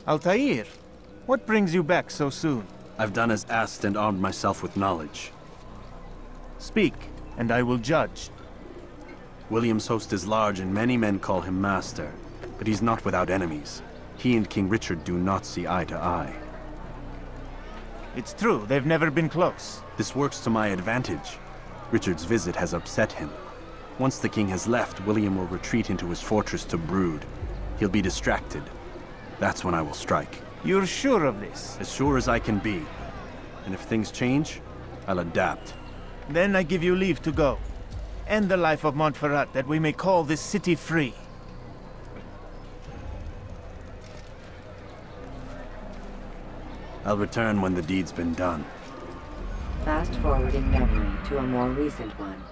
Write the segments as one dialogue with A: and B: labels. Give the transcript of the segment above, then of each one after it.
A: Altair, what brings you back so soon?
B: I've done as asked and armed myself with knowledge.
A: Speak, and I will judge.
B: William's host is large and many men call him master, but he's not without enemies. He and King Richard do not see eye to eye.
A: It's true, they've never been close.
B: This works to my advantage. Richard's visit has upset him. Once the king has left, William will retreat into his fortress to brood. He'll be distracted. That's when I will strike.
A: You're sure of this?
B: As sure as I can be. And if things change, I'll adapt.
A: Then I give you leave to go. End the life of Montferrat, that we may call this city free.
B: I'll return when the deed's been done.
C: Fast-forwarding memory to a more recent one.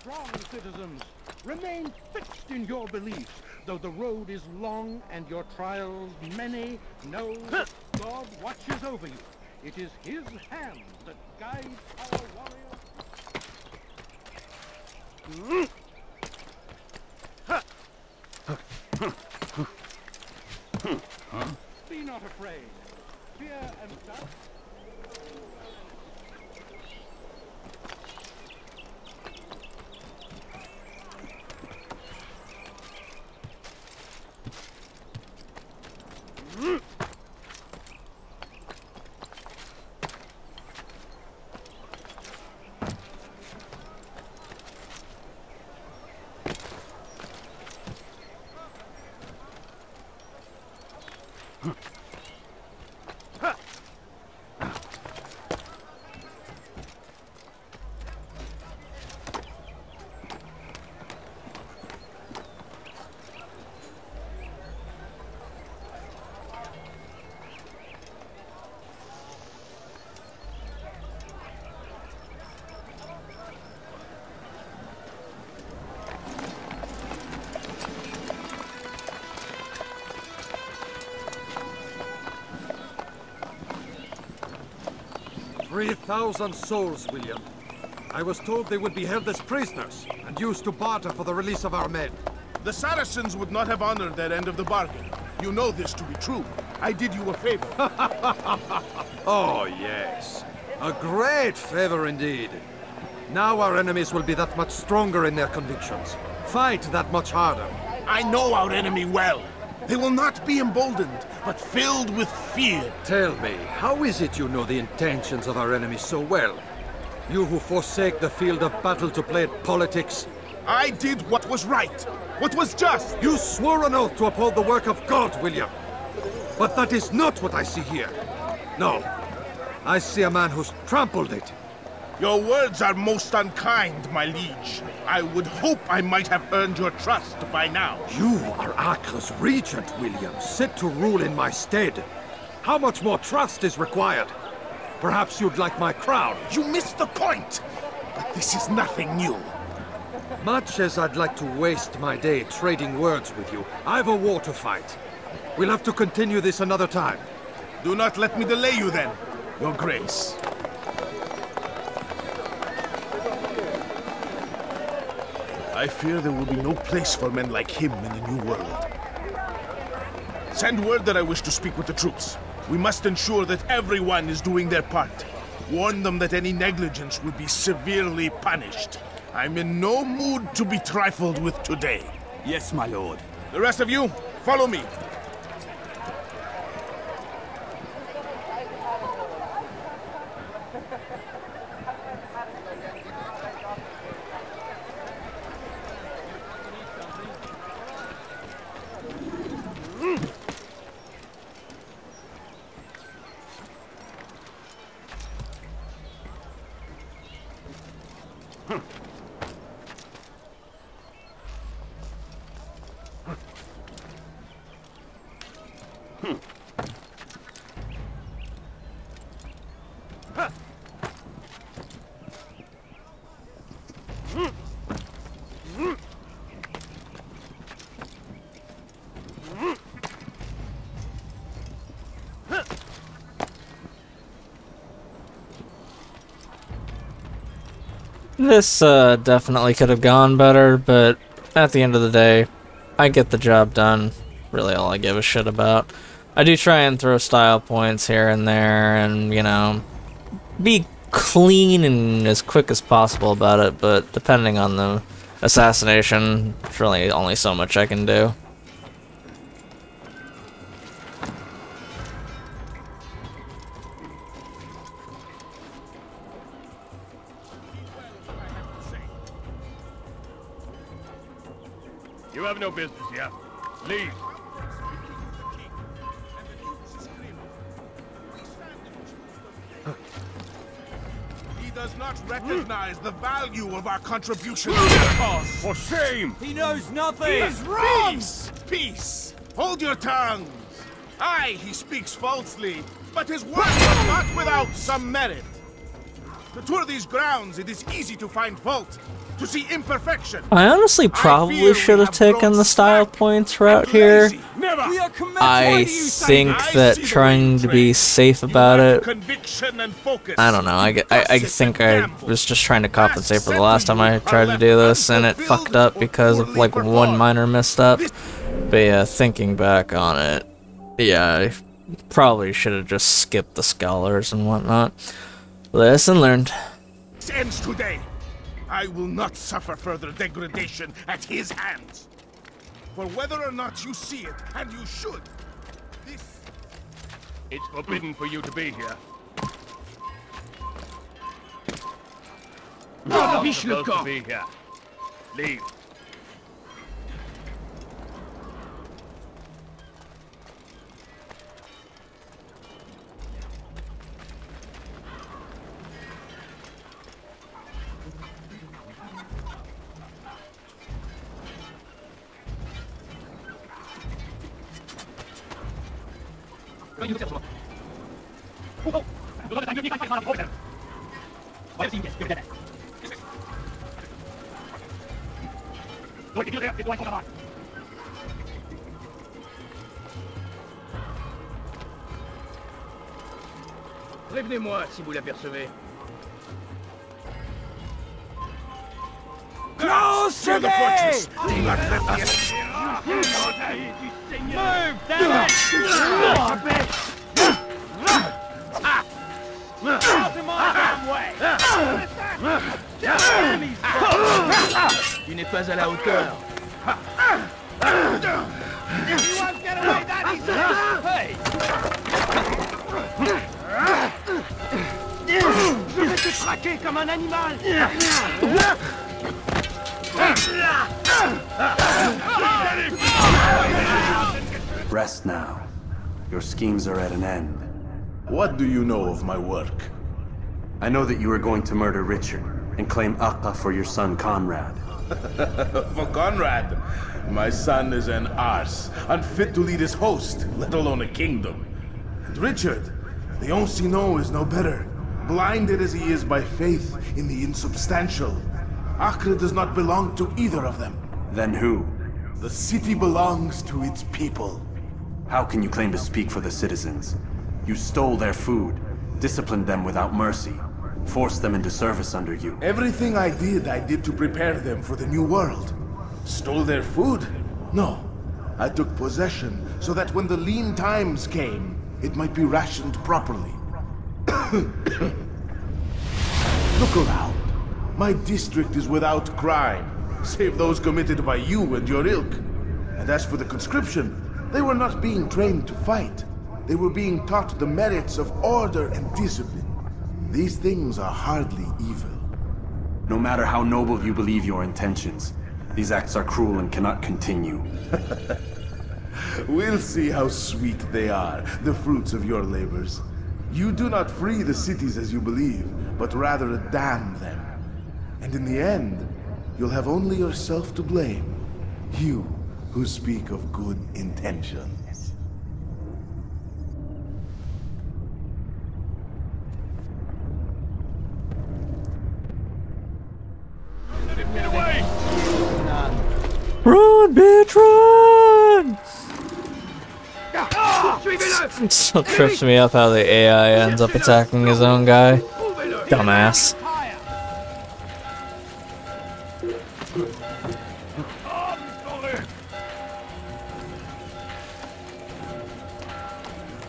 D: Strong, citizens. Remain fixed in your beliefs, though the road is long and your trials many. Know God watches over you. It is His hand that guides our warriors. Be not afraid. Fear and doubt.
E: "3,000 souls, William. I was told they would be held as prisoners and used to barter for the release of our men."
F: The Saracens would not have honored their end of the bargain. You know this to be true. I did you a favor.
E: Oh, yes. A great favor indeed. Now our enemies will be that much stronger in their convictions. Fight that much harder.
F: I know our enemy well. They will not be emboldened, but filled with fear.
E: Tell me, how is it you know the intentions of our enemies so well? You who forsake the field of battle to play at politics?
F: I did what was right, what was just.
E: You swore an oath to uphold the work of God, William. But that is not what I see here. No, I see a man who's trampled it.
F: Your words are most unkind, my liege. I would hope I might have earned your trust by now.
E: You are Acre's regent, William, set to rule in my stead. How much more trust is required? Perhaps you'd like my crown.
F: You missed the point! But this is nothing new.
E: Much as I'd like to waste my day trading words with you, I've a war to fight. We'll have to continue this another time.
F: Do not let me delay you then, Your Grace. I fear there will be no place for men like him in the New World. Send word that I wish to speak with the troops. We must ensure that everyone is doing their part. Warn them that any negligence will be severely punished. I'm in no mood to be trifled with today.
B: Yes, my lord.
F: The rest of you, follow me.
G: This definitely could have gone better, but at the end of the day, I get the job done. Really all I give a shit about. I do try and throw style points here and there and, you know, be clean and as quick as possible about it, but depending on the assassination, there's really only so much I can do.
H: You have no business here. Leave.
F: He does not recognize the value of our contribution to the cause.
H: For shame!
I: He knows nothing!
F: He is wrong! Peace! Peace! Hold your tongues! Aye, he speaks falsely, but his words are not without some merit. To tour these grounds, it is easy to find fault, to see imperfection.
G: I honestly probably should have taken the style points route here. I think that trying to be safe about it, I don't know, I think I was just trying to compensate for the last time I tried to do this and it fucked up because of like one minor misstep. But yeah, thinking back on it, yeah, I probably should have just skipped the scholars and whatnot. Lesson learned.
F: This ends today. I will not suffer further degradation at his hands. For whether or not you see it, and you should, this...
H: It's forbidden for you to be here. You're not supposed to be here. Leave.
I: Prévenez-moi si vous l'apercevez.
F: Close to the fortress! Do not let the...
I: Move, damn it! Out of my damn way! Tu n'es pas à la hauteur. You won't get away that easily! Hey! Je vais te traquer comme un animal!
B: Rest now. Your schemes are at an end.
F: What do you know of my work?
B: I know that you are going to murder Richard and claim ACRE for your son Conrad.
F: For Conrad, my son is an arse, unfit to lead his host, let alone a kingdom. And Richard, the Ancient is no better, blinded as he is by faith in the insubstantial. Acre does not belong to either of them.
B: Then who?
F: The city belongs to its people.
B: How can you claim to speak for the citizens? You stole their food, disciplined them without mercy, forced them into service under you.
F: Everything I did to prepare them for the new world. Stole their food? No. I took possession so that when the lean times came, it might be rationed properly. Look around. My district is without crime, save those committed by you and your ilk. And as for the conscription, they were not being trained to fight. They were being taught the merits of order and discipline. These things are hardly evil.
B: No matter how noble you believe your intentions, these acts are cruel and cannot continue.
F: We'll see how sweet they are, the fruits of your labors. You do not free the cities as you believe, but rather damn them. And in the end, you'll have only yourself to blame. You who speak of good intentions.
H: Get away!
G: Run, bitch, run! It still trips me up how the AI ends up attacking his own guy. Dumbass.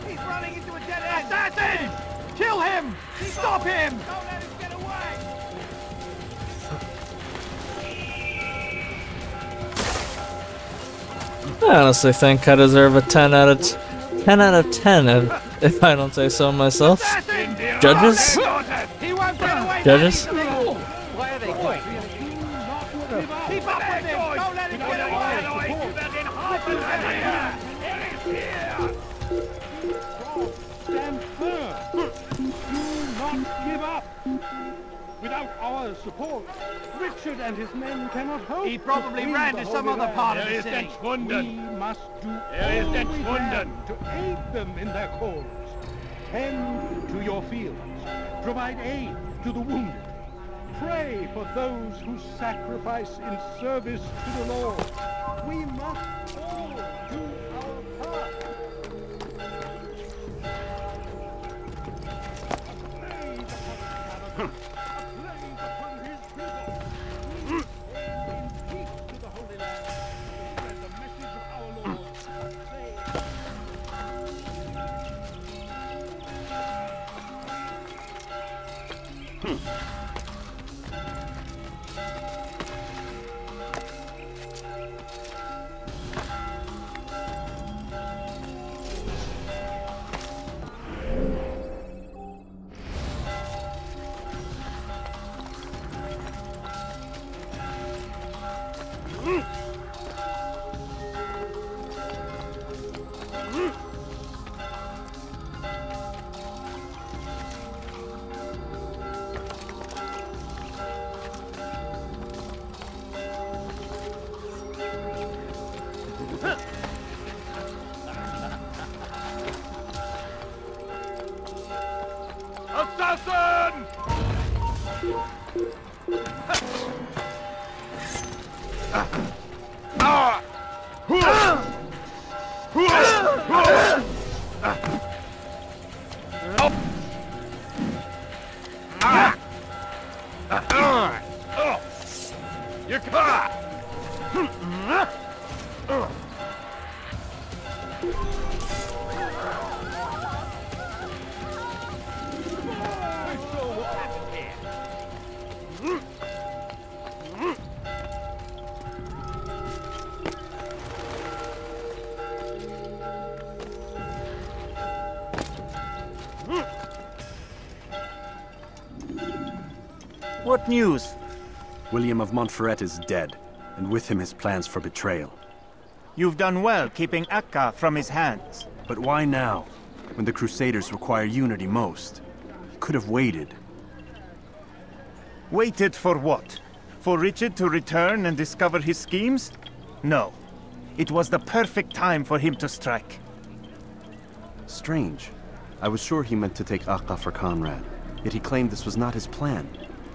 I: He's running into a dead end! Assassin! Kill him! Stop him! Don't let him get away!
G: I honestly think I deserve a 10 out of 10 if I don't say so myself. Judges?
I: He won't get away!
G: Judges?
I: Why are they going? Keep up with him! Don't let him get away!
D: Stand firm. Do not give up. Without our support, Richard and his men cannot hope.
I: He probably ran to some other part of the city.
D: We must do all we can to aid them in their cause. Tend to your fields. Provide aid to the wounded. Pray for those who sacrifice in service to the Lord. We must all do our part.
H: Assassin! You caught!
A: What news?
B: William of Montferrat is dead, and with him his plans for betrayal.
A: You've done well keeping ACRE from his hands.
B: But why now, when the Crusaders require unity most? Could have waited.
A: Waited for what? For Richard to return and discover his schemes? No. It was the perfect time for him to strike.
B: Strange. I was sure he meant to take Acre for Conrad, yet he claimed this was not his plan.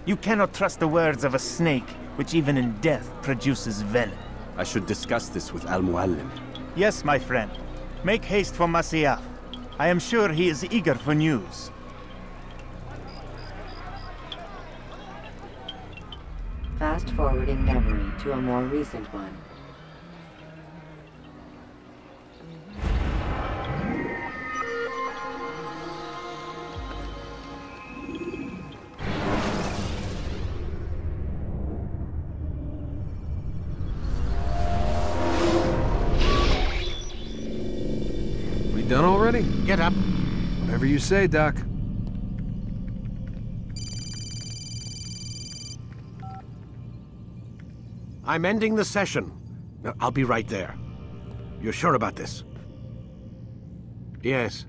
A: You cannot trust the words of a snake, which even in death produces venom.
B: I should discuss this with Al-Muallim.
A: Yes, my friend. Make haste for Masyaf. I am sure he is eager for news.
C: Fast-forwarding memory to a more recent one.
J: We done already?
K: Get up.
J: Whatever you say, Doc.
K: I'm ending the session. I'll be right there. You're sure about this? Yes.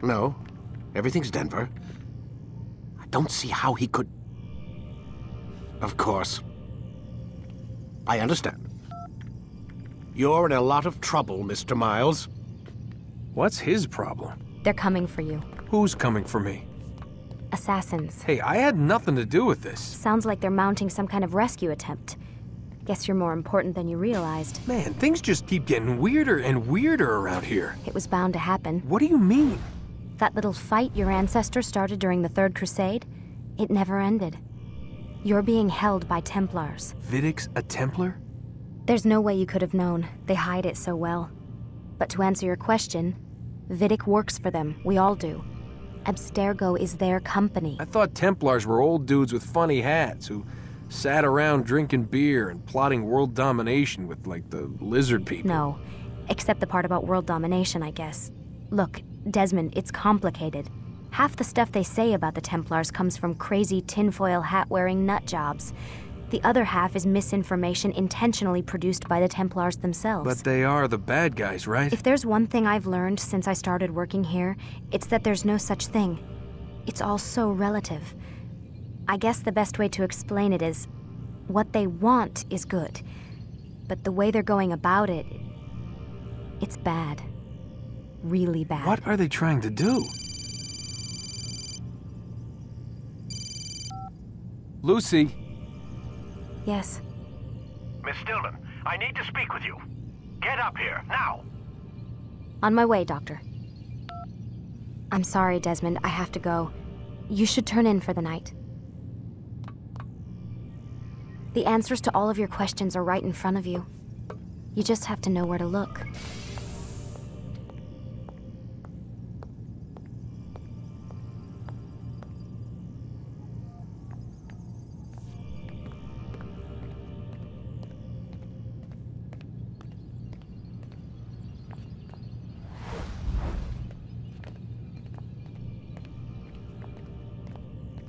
K: No. Everything's Denver. I don't see how he could... Of course. I understand. You're in a lot of trouble, Mr. Miles.
J: What's his problem?
L: They're coming for you.
J: Who's coming for me?
L: Assassins.
J: Hey, I had nothing to do with this.
L: Sounds like they're mounting some kind of rescue attempt. Guess you're more important than you realized.
J: Man, things just keep getting weirder and weirder around here.
L: It was bound to happen.
J: What do you mean?
L: That little fight your ancestors started during the Third Crusade, it never ended. You're being held by Templars.
J: Vidic's a Templar?
L: There's no way you could have known. They hide it so well. But to answer your question, Vidic works for them. We all do. Abstergo is their company.
J: I thought Templars were old dudes with funny hats who sat around drinking beer and plotting world domination with, like, the lizard people.
L: No. Except the part about world domination, I guess. Look, Desmond, it's complicated. Half the stuff they say about the Templars comes from crazy tinfoil hat-wearing nut jobs. The other half is misinformation intentionally produced by the Templars themselves.
J: But they are the bad guys, right?
L: If there's one thing I've learned since I started working here, it's that there's no such thing. It's all so relative. I guess the best way to explain it is, what they want is good. But the way they're going about it, it's bad. Really bad.
J: What are they trying to do? Lucy?
L: Yes?
K: Miss Stillman, I need to speak with you. Get up here, now!
L: On my way, Doctor. I'm sorry, Desmond, I have to go. You should turn in for the night. The answers to all of your questions are right in front of you. You just have to know where to look.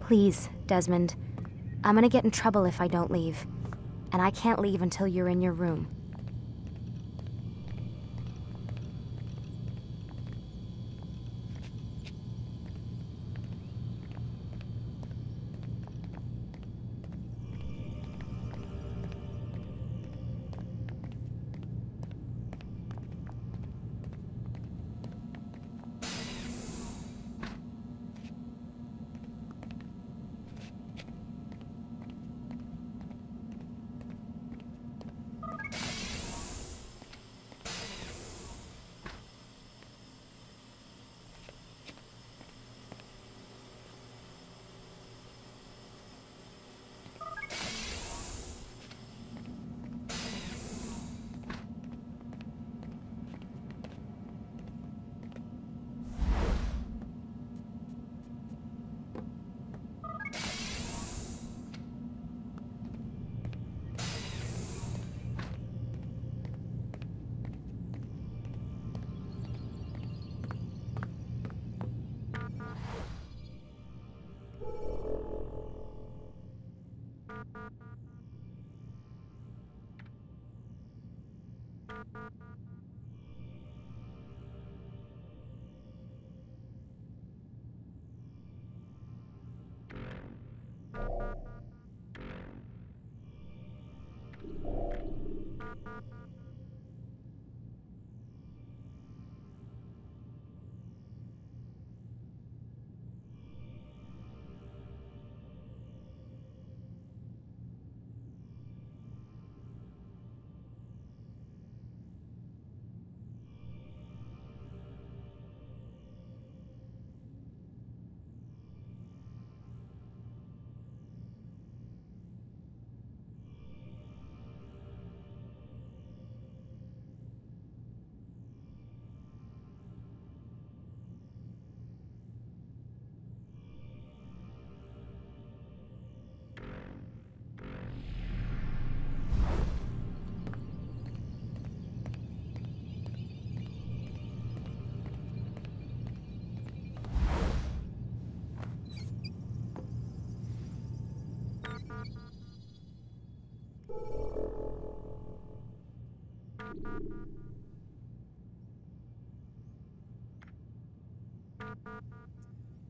L: Please, Desmond. I'm gonna get in trouble if I don't leave. And I can't leave until you're in your room.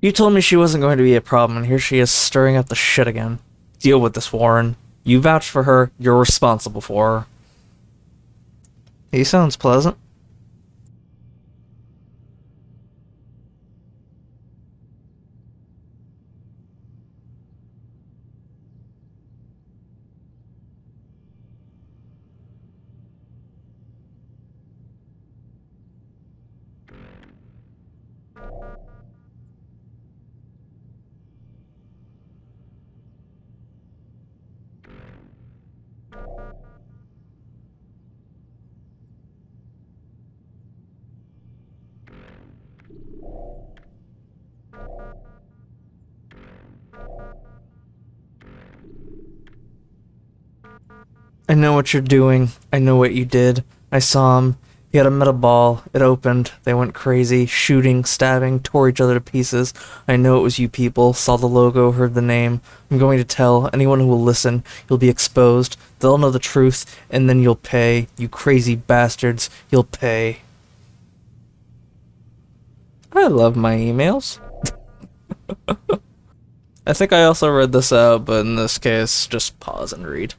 G: You told me she wasn't going to be a problem, and here she is stirring up the shit again. Deal with this, Warren. You vouched for her, you're responsible for her. He sounds pleasant. I know what you're doing. I know what you did. I saw him. He had a metal ball. It opened. They went crazy, shooting, stabbing, tore each other to pieces. I know it was you people. Saw the logo, heard the name. I'm going to tell anyone who will listen. You'll be exposed. They'll know the truth, and then you'll pay. You crazy bastards. You'll pay. I love my emails. I think I also read this out, but in this case, just pause and read.